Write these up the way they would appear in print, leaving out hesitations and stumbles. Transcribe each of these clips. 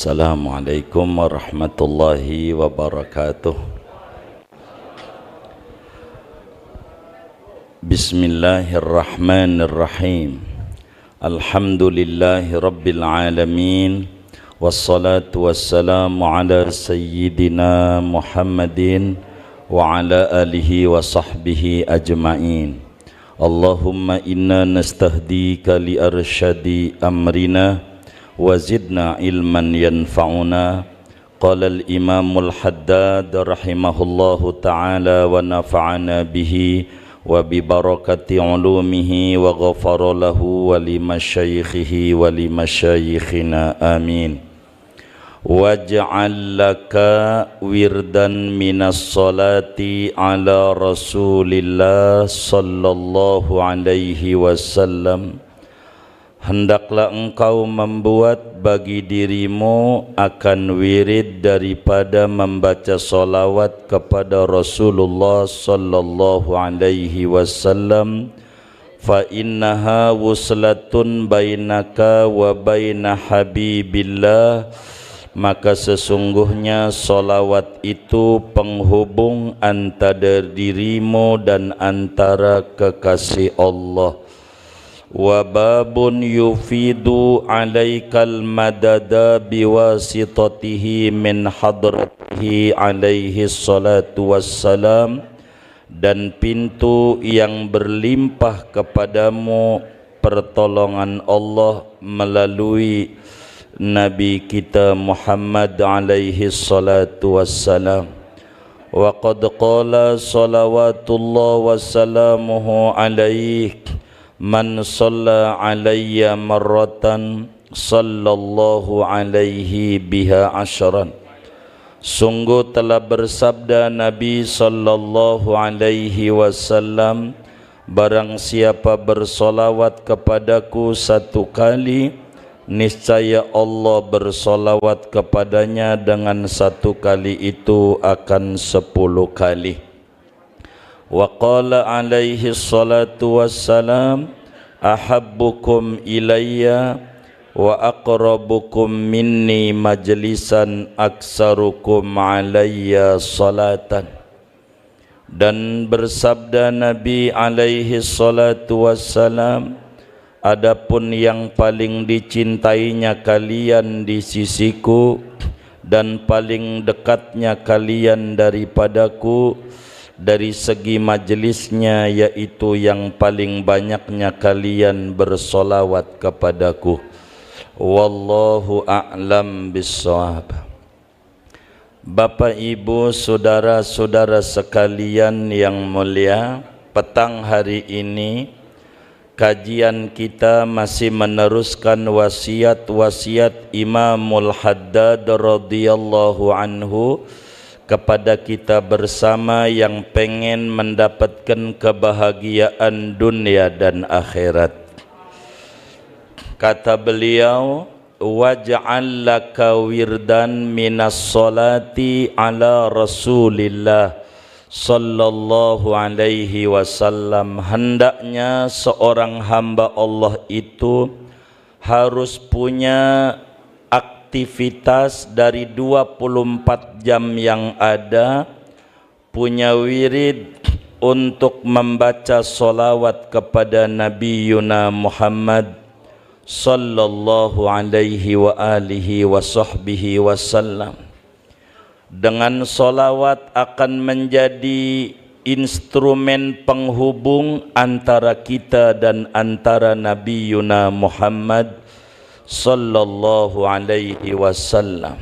Assalamualaikum warahmatullahi wabarakatuh. Bismillahirrahmanirrahim. Alhamdulillahi rabbil alamin. Wassalatu wassalamu ala sayyidina Muhammadin wa ala alihi wa sahbihi ajma'in. Allahumma inna nastahdika li arsyadi amrina wa zidna ilman yanfa'una. Qala al-imamul haddad rahimahullahu ta'ala wa nafa'ana bihi wa bi barakati ulumihi wa ghafara lahu wa li masyaikhihi wa li masyaikhina amin. Waj'al laka wirdan minas salati ala rasulillah sallallahu alaihi wasallam. Hendaklah engkau membuat bagi dirimu akan wirid daripada membaca salawat kepada Rasulullah sallallahu alaihi wasallam. Fa innaha wuslatun bainaka wa baina habibillah. Maka sesungguhnya salawat itu penghubung antara dirimu dan antara kekasih Allah. Wa babun yufidu alaikal madada biwasitatihi min hadratihi alaihi salatu wassalam. Dan pintu yang berlimpah kepadamu pertolongan Allah melalui Nabi kita Muhammad alaihi salatu wassalam. Wa qad qala salawatullah wassalamuhu alaihi man shalla alayya marratan sallallahu alaihi biha ashran. Sungguh telah bersabda Nabi sallallahu alaihi wasallam, barang siapa bersolawat kepadaku satu kali, niscaya Allah bersolawat kepadanya dengan satu kali itu akan 10 kali. Wa qala alaihi salatu wassalam, ahabbukum ilayya wa aqrabukum minni majlisan aksarukum alayya salatan. Dan bersabda Nabi alaihi salatu wassalam, adapun yang paling dicintainya kalian di sisiku dan paling dekatnya kalian daripadaku dari segi majlisnya, yaitu yang paling banyaknya kalian bersolawat kepadaku. Wallahu a'lam bissawab. Bapak Ibu saudara-saudara sekalian yang mulia, petang hari ini kajian kita masih meneruskan wasiat-wasiat Imamul Haddad radhiyallahu anhu kepada kita bersama yang pengen mendapatkan kebahagiaan dunia dan akhirat. Kata beliau, waj'al laka wirdan minas salati ala rasulillah sallallahu alaihi wasallam. Hendaknya seorang hamba Allah itu harus punya aktivitas dari 24 jam yang ada, punya wirid untuk membaca solawat kepada Nabi Yuna Muhammad sallallahu alaihi wa alihi wa sahbihi wasallam. Dengan solawat akan menjadi instrumen penghubung antara kita dan antara Nabi Yuna Muhammad sallallahu alaihi wasallam.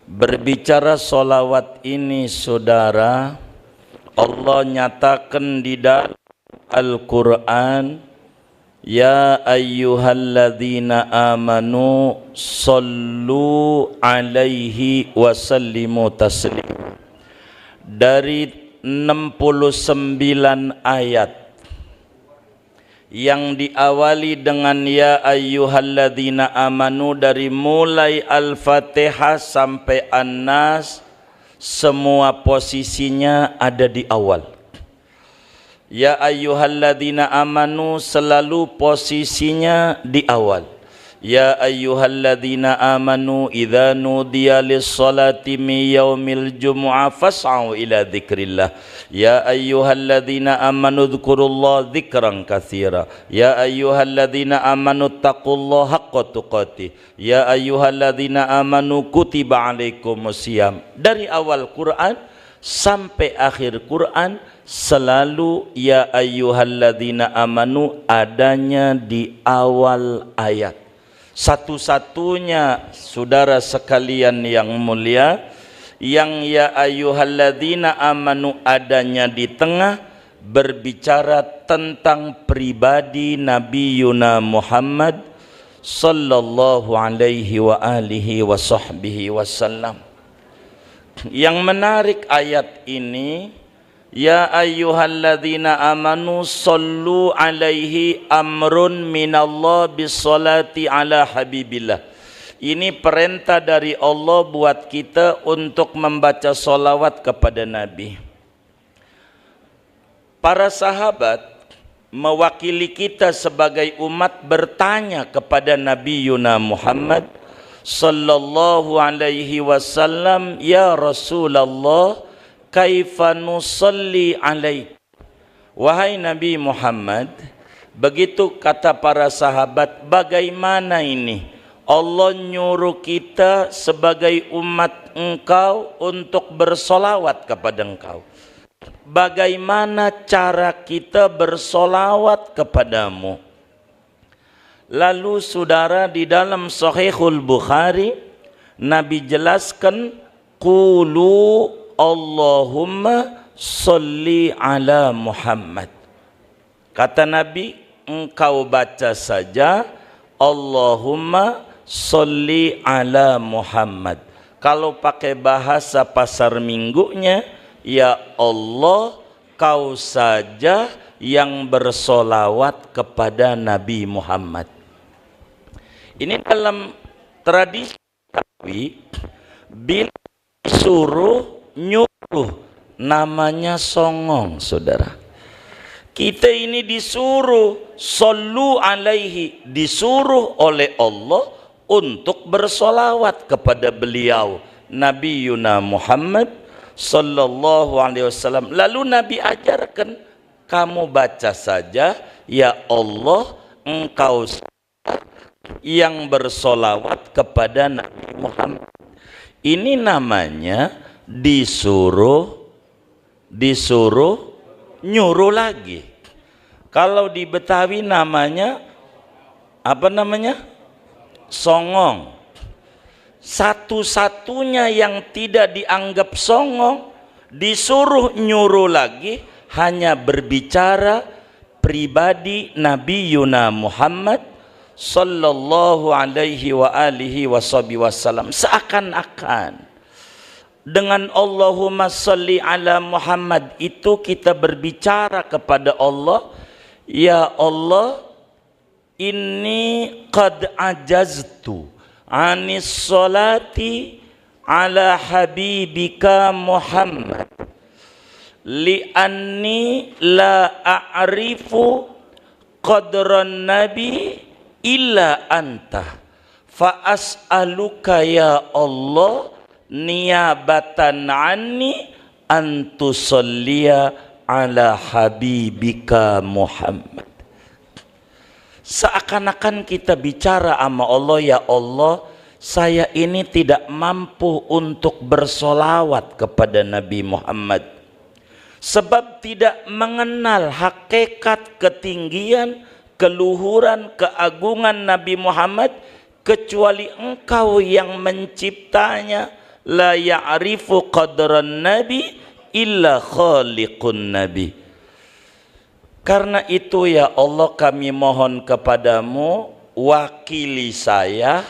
Berbicara solawat ini saudara, Allah nyatakan di dalam Al-Quran, ya ayyuhalladzina amanu sallu alaihi wasallimu taslim. Dari 69 ayat yang diawali dengan ya ayyuhalladzina amanu, dari mulai Al-Fatihah sampai An-Nas, semua posisinya ada di awal. Ya ayyuhalladzina amanu selalu posisinya di awal. Ya ayyuhalladzina amanu idza nudiya lis-salati min yaumil jumu'ah fas'au ila dzikrillah. Ya ayyuhalladzina amanu dzkurullaha dzikran katsira. Ya ayyuhalladzina amanu taqullaha haqqa tuqatih. Ya ayyuhalladzina amanu kutiba alaikumusiyam. Dari awal Quran sampai akhir Quran selalu ya ayyuhalladzina amanu adanya di awal ayat. Satu-satunya saudara sekalian yang mulia yang ya ayyuhalladzina amanu adanya di tengah berbicara tentang pribadi Nabi Yuna Muhammad sallallahu alaihi wa alihi wa sahbihi wasallam. Yang menarik ayat ini, ya ayyuhalladzina amanu sallu alaihi amrun minallah bisolati ala habibillah. Ini perintah dari Allah buat kita untuk membaca solawat kepada Nabi. Para sahabat mewakili kita sebagai umat bertanya kepada Nabi Yuna Muhammad sallallahu alaihi wasallam, ya Rasulullah, kaifa nusalli alaik. Wahai Nabi Muhammad, begitu kata para sahabat, bagaimana ini Allah nyuruh kita sebagai umat engkau untuk bersolawat kepada engkau. Bagaimana cara kita bersolawat kepadamu? Lalu saudara, di dalam Sahihul Bukhari Nabi jelaskan, qulu Allahumma salli ala Muhammad. Kata Nabi, engkau baca saja Allahumma salli ala Muhammad. Kalau pakai bahasa pasar minggunya, ya Allah, kau saja yang bersolawat kepada Nabi Muhammad. Ini dalam tradisi bila disuruh nyuruh namanya songong, saudara. Kita ini disuruh sallu alaihi, disuruh oleh Allah untuk bersolawat kepada beliau Nabi Yuna Muhammad sallallahu alaihi wasallam. Lalu Nabi ajarkan, kamu baca saja ya Allah, engkau yang bersolawat kepada Nabi Muhammad. Ini namanya disuruh nyuruh lagi. Kalau di Betawi namanya apa namanya? Songong. Satu-satunya yang tidak dianggap songong, disuruh nyuruh lagi, hanya berbicara pribadi Nabi Yuna Muhammad sallallahu alaihi wa alihi wasallam. Seakan-akan dengan Allahumma salli ala Muhammad itu kita berbicara kepada Allah, ya Allah, inni qad ajaztu anis salati ala habibika Muhammad li'anni la a'rifu qadran nabi illa anta fa as'aluka ya Allah niyabatan anni antusalliya ala habibika Muhammad. Seakan-akan kita bicara sama Allah, ya Allah, saya ini tidak mampu untuk bersolawat kepada Nabi Muhammad, sebab tidak mengenal hakikat ketinggian, keluhuran, keagungan Nabi Muhammad, kecuali engkau yang menciptanya. La ya'rifu qadran nabi illa khaliqun nabi. Karena itu ya Allah, kami mohon kepadamu, wakili saya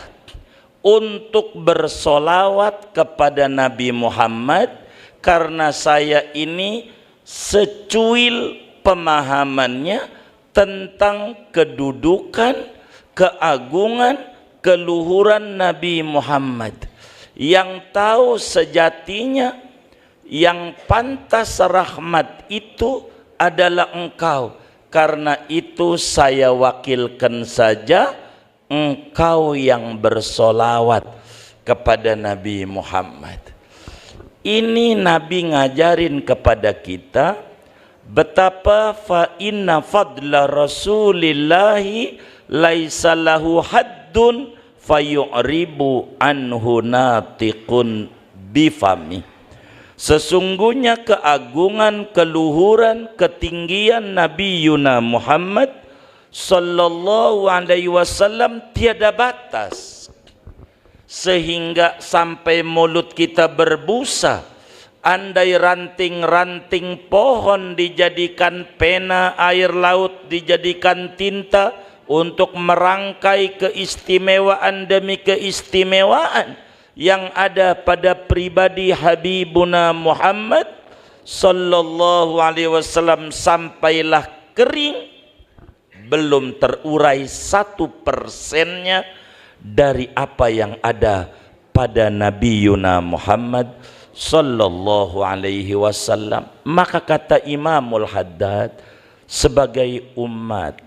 untuk bersolawat kepada Nabi Muhammad, karena saya ini secuil pemahamannya tentang kedudukan, keagungan, keluhuran Nabi Muhammad. Yang tahu sejatinya yang pantas rahmat itu adalah engkau. Karena itu saya wakilkan saja engkau yang bersolawat kepada Nabi Muhammad. Ini Nabi ngajarin kepada kita betapa fa inna fadla rasulillahi laisa lahu haddun fayu'ribu anhu natiqun bifami. Sesungguhnya keagungan, keluhuran, ketinggian Nabi Yuna Muhammad sallallahu alaihi wasallam tiada batas, sehingga sampai mulut kita berbusa. Andai ranting-ranting pohon dijadikan pena, air laut dijadikan tinta untuk merangkai keistimewaan demi keistimewaan yang ada pada pribadi Habibuna Muhammad sallallahu alaihi wasallam, sampailah kering, belum terurai 1%-nya dari apa yang ada pada Nabi Yuna Muhammad sallallahu alaihi wasallam. Maka kata Imamul Haddad, sebagai umat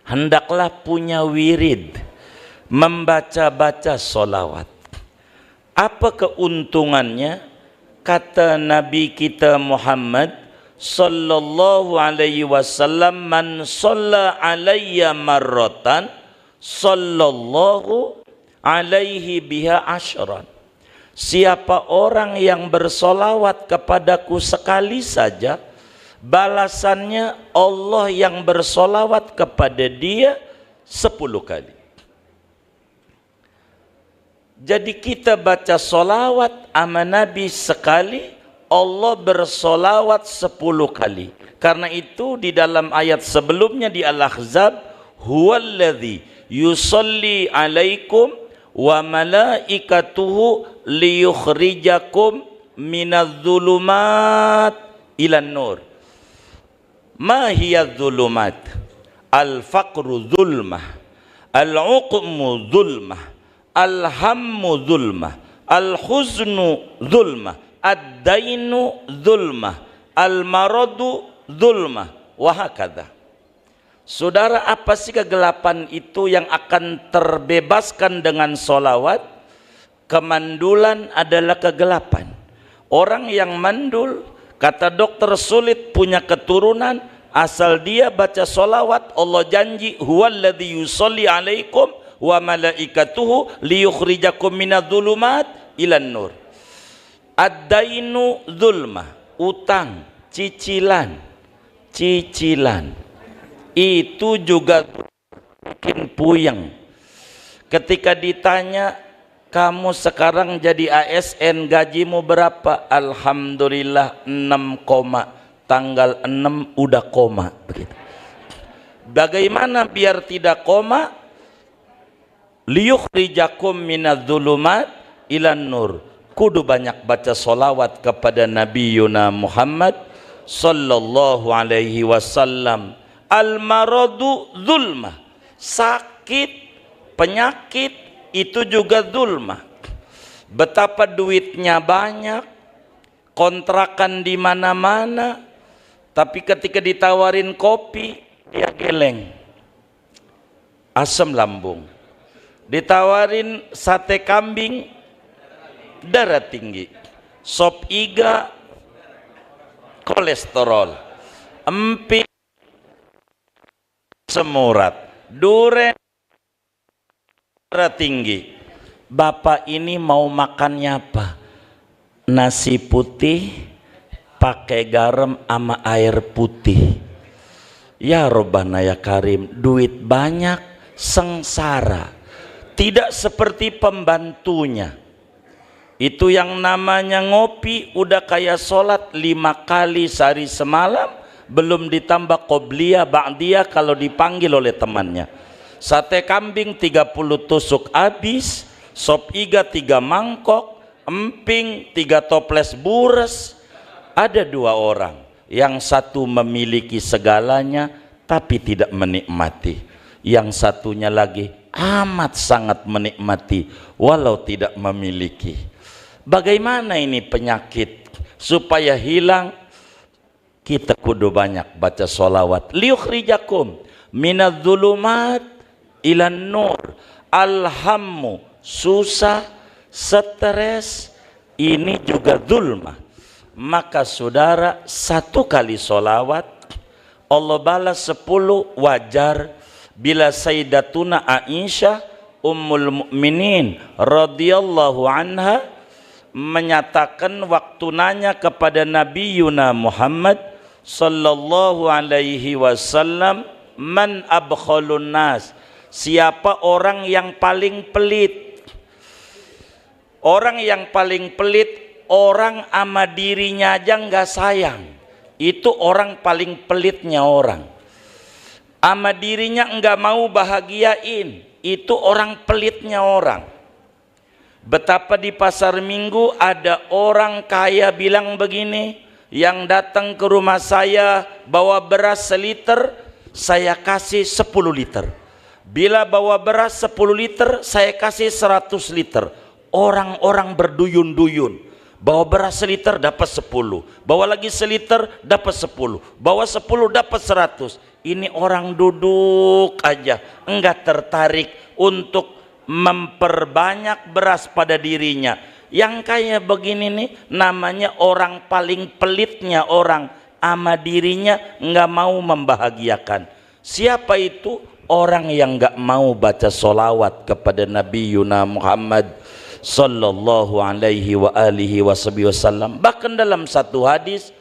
hendaklah punya wirid membaca-baca solawat. Apa keuntungannya? Kata Nabi kita Muhammad sallallahu alaihi wasallam, man shalla alayya marratan sallallahu alaihi biha asyran. Siapa orang yang bersolawat kepadaku sekali saja, balasannya Allah yang bersolawat kepada dia 10 kali. Jadi kita baca solawat sama Nabi sekali, Allah bersolawat 10 kali. Karena itu di dalam ayat sebelumnya di Al-Ahzab, huwallazi yusalli alaikum wa malaikatuhu liyukhrijakum minadh-dhulumat ilan nur. Ma hiya dhulumat? Al-faqru dhulmah, al-uqmu dhulmah, al-hammu dhulmah, al-huznu dhulmah, ad-dainu dhulmah, al-maradu dhulmah, wa hakadha. Saudara, apa sih kegelapan itu yang akan terbebaskan dengan solawat? Kemandulan adalah kegelapan. Orang yang mandul, kata dokter, sulit punya keturunan, asal dia baca solawat. Allah janji, huwallazi yusolli alaikum wa malaikatuhu liyukhrijakum minadh-dhulumat ilan nur. Ad-dainu dzulmah, utang, cicilan itu juga bikin puyeng. Ketika ditanya, kamu sekarang jadi ASN, gajimu berapa? Alhamdulillah 6, tanggal 6 udah koma. Begitu. Bagaimana biar tidak koma? Liyukhrijakum minadh-dhulumat ilan nur. Kudu banyak baca solawat kepada Nabi Yuna Muhammad sallallahu alaihi wasallam. Al-maradu zulmah, sakit, penyakit itu juga zulmah. Betapa duitnya banyak, kontrakan di mana-mana, tapi ketika ditawarin kopi dia geleng, asam lambung. Ditawarin sate kambing, darah tinggi. Sop iga, kolesterol. Emping, semurat. Duren, darah tinggi. Bapak ini mau makannya apa? Nasi putih pakai garam sama air putih. Ya Robbana ya Karim, duit banyak, sengsara. Tidak seperti pembantunya. Itu yang namanya ngopi udah kayak sholat 5 kali sehari semalam, belum ditambah qobliyah ba'diyah kalau dipanggil oleh temannya. Sate kambing 30 tusuk habis, sop iga 3 mangkok, emping 3 toples bures. Ada 2 orang, yang satu memiliki segalanya tapi tidak menikmati, yang satunya lagi amat sangat menikmati walau tidak memiliki. Bagaimana ini penyakit? Supaya hilang, kita kudu banyak baca solawat. Liyukhrijakum minadh-dhulumat ilan nur. Alhammu, susah, stres, ini juga zulmah. Maka saudara, 1 kali solawat Allah balas 10, wajar. Bila Sayyidatuna Aisyah Ummul Mukminin radhiyallahu anha menyatakan waktu nanya kepada Nabi Yuna Muhammad sallallahu alaihi wasallam, man abkhalun nas, siapa orang yang paling pelit? Orang yang paling pelit, orang ama dirinya aja nggak sayang, itu orang paling pelitnya orang. Ama dirinya nggak mau bahagiain, itu orang pelitnya orang. Betapa di pasar Minggu ada orang kaya bilang begini, yang datang ke rumah saya bawa beras seliter, saya kasih 10 liter. Bila bawa beras 10 liter, saya kasih 100 liter. Orang-orang berduyun-duyun. Bawa beras seliter dapat 10, bawa lagi seliter dapat 10, bawa 10 dapat 100. Ini orang duduk aja, enggak tertarik untuk memperbanyak beras pada dirinya. Yang kayak begini nih namanya orang paling pelitnya orang, ama dirinya enggak mau membahagiakan. Siapa itu? Orang yang enggak mau baca solawat kepada Nabi Yuna Muhammad sallallahu alaihi wa alihi wasallam. Bahkan dalam satu hadis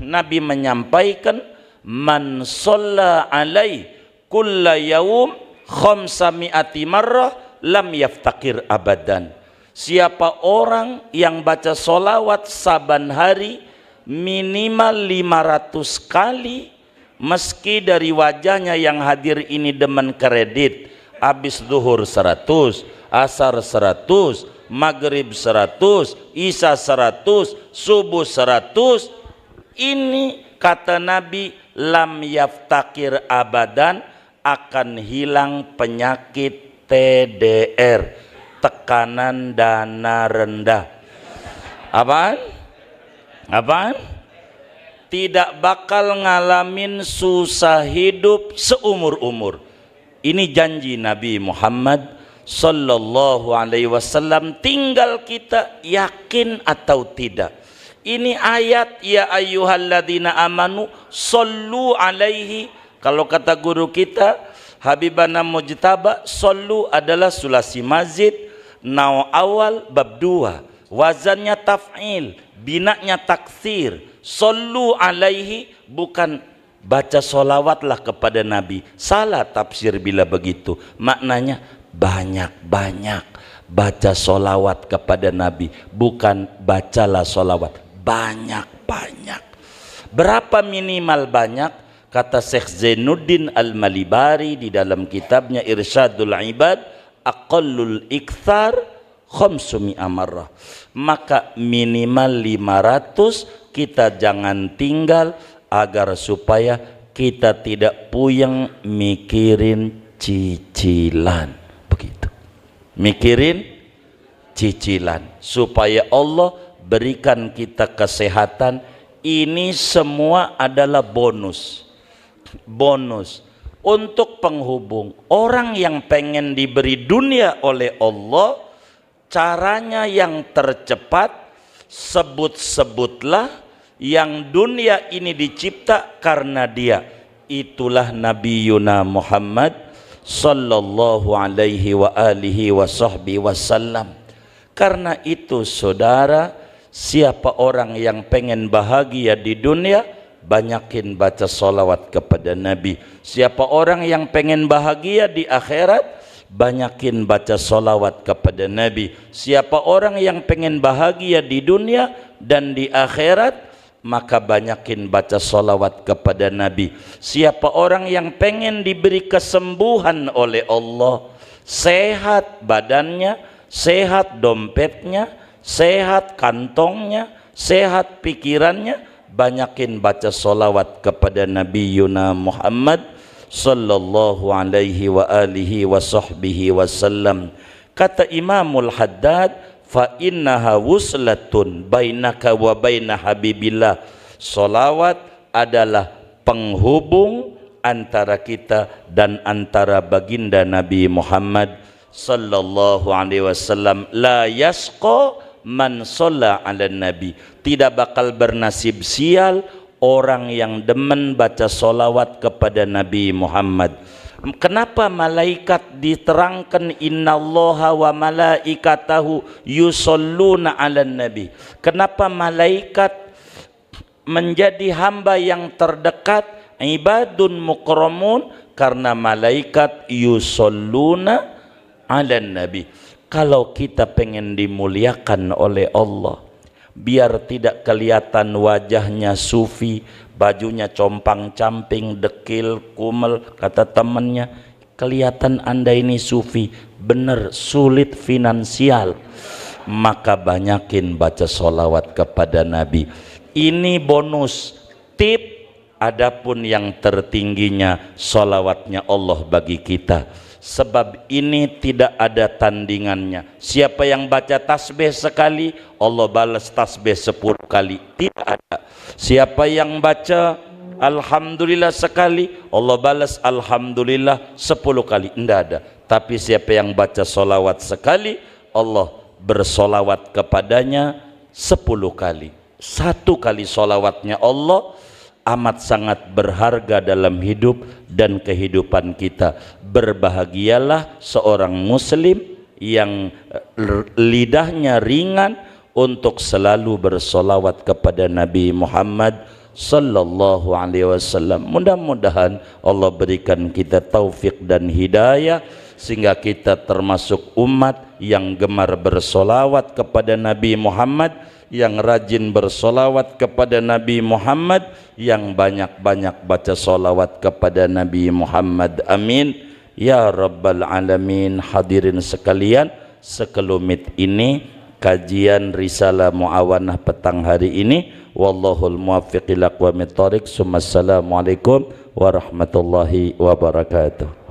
Nabi menyampaikan, man shalla alai kulla yaum khamsami'ati marrah lam yaftakir abadan. Siapa orang yang baca solawat saban hari minimal 500 kali, meski dari wajahnya yang hadir ini demen kredit, habis zuhur 100, asar 100, maghrib 100, isya 100, subuh 100. Ini kata Nabi, lam yaftakir abadan, akan hilang penyakit TDR, tekanan dana rendah. Apaan? Apaan? Tidak bakal ngalamin susah hidup seumur-umur. Ini janji Nabi Muhammad sallallahu alaihi wasallam, tinggal kita yakin atau tidak. Ini ayat ya ayyuhalladzina amanu sallu alaihi. Kalau kata guru kita Habibana Mujtaba, sallu adalah sulasi mazid, nau awal bab 2, wazannya taf'il, binanya taksir. Sallu alaihi bukan baca solawatlah kepada Nabi. Salah tafsir bila begitu. Maknanya banyak-banyak baca solawat kepada Nabi, bukan bacalah solawat banyak-banyak. Berapa minimal banyak? Kata Syekh Zainuddin Al-Malibari di dalam kitabnya Irsyadul Ibad, aqallul ikthar khamsumi'a marrah. Maka minimal 500 kita jangan tinggal, agar supaya kita tidak puyeng mikirin cicilan. Begitu, mikirin cicilan, supaya Allah berikan kita kesehatan. Ini semua adalah bonus untuk penghubung. Orang yang pengen diberi dunia oleh Allah, caranya yang tercepat, sebut-sebutlah yang dunia ini dicipta karena dia. Itulah Nabi Yuna Muhammad sallallahu alaihi wa alihi wa sahbihi wasallam. Karena itu saudara, siapa orang yang pengen bahagia di dunia, banyakin baca solawat kepada Nabi. Siapa orang yang pengen bahagia di akhirat, banyakin baca solawat kepada Nabi. Siapa orang yang pengen bahagia di dunia dan di akhirat, maka banyakin baca solawat kepada Nabi. Siapa orang yang pengen diberi kesembuhan oleh Allah, sehat badannya, sehat dompetnya, sehat kantongnya, sehat pikirannya, banyakin baca solawat kepada Nabi Yuna Muhammad sallallahu alaihi wa alihi wa sahbihi wasallam. Kata Imamul Haddad, fa innaha wuslatun bainaka wa baina habibillah. Solawat adalah penghubung antara kita dan antara baginda Nabi Muhammad sallallahu alaihi wasallam. La yasqa man shalla 'alan nabi. Tidak bakal bernasib sial orang yang demen baca solawat kepada Nabi Muhammad. Kenapa malaikat diterangkan innallaha wa malaikatahu yusholluna 'alan nabi? Kenapa malaikat menjadi hamba yang terdekat, ibadun mukramun? Karena malaikat yusholluna 'alan nabi. Kalau kita pengen dimuliakan oleh Allah, biar tidak kelihatan wajahnya sufi, bajunya compang-camping, dekil, kumel, kata temannya, kelihatan Anda ini sufi, bener sulit finansial, maka banyakin baca solawat kepada Nabi. Ini bonus tip. Adapun yang tertingginya solawatnya Allah bagi kita, sebab ini tidak ada tandingannya. Siapa yang baca tasbih sekali, Allah balas tasbih 10 kali. Tidak ada. Siapa yang baca alhamdulillah sekali, Allah balas alhamdulillah 10 kali. Tidak ada. Tapi siapa yang baca solawat sekali, Allah bersolawat kepadanya 10 kali. 1 kali solawatnya Allah amat sangat berharga dalam hidup dan kehidupan kita. Berbahagialah seorang muslim yang lidahnya ringan untuk selalu bersolawat kepada Nabi Muhammad sallallahu alaihi wasallam. Mudah-mudahan Allah berikan kita taufik dan hidayah sehingga kita termasuk umat yang gemar bersolawat kepada Nabi Muhammad, yang rajin bersolawat kepada Nabi Muhammad, yang banyak-banyak baca solawat kepada Nabi Muhammad. Amin ya rabbal alamin. Hadirin sekalian, sekelumit ini kajian Risalah Muawanah petang hari ini. Wallahul muwaffiq ila aqwamit thoriq. Assalamualaikum warahmatullahi wabarakatuh.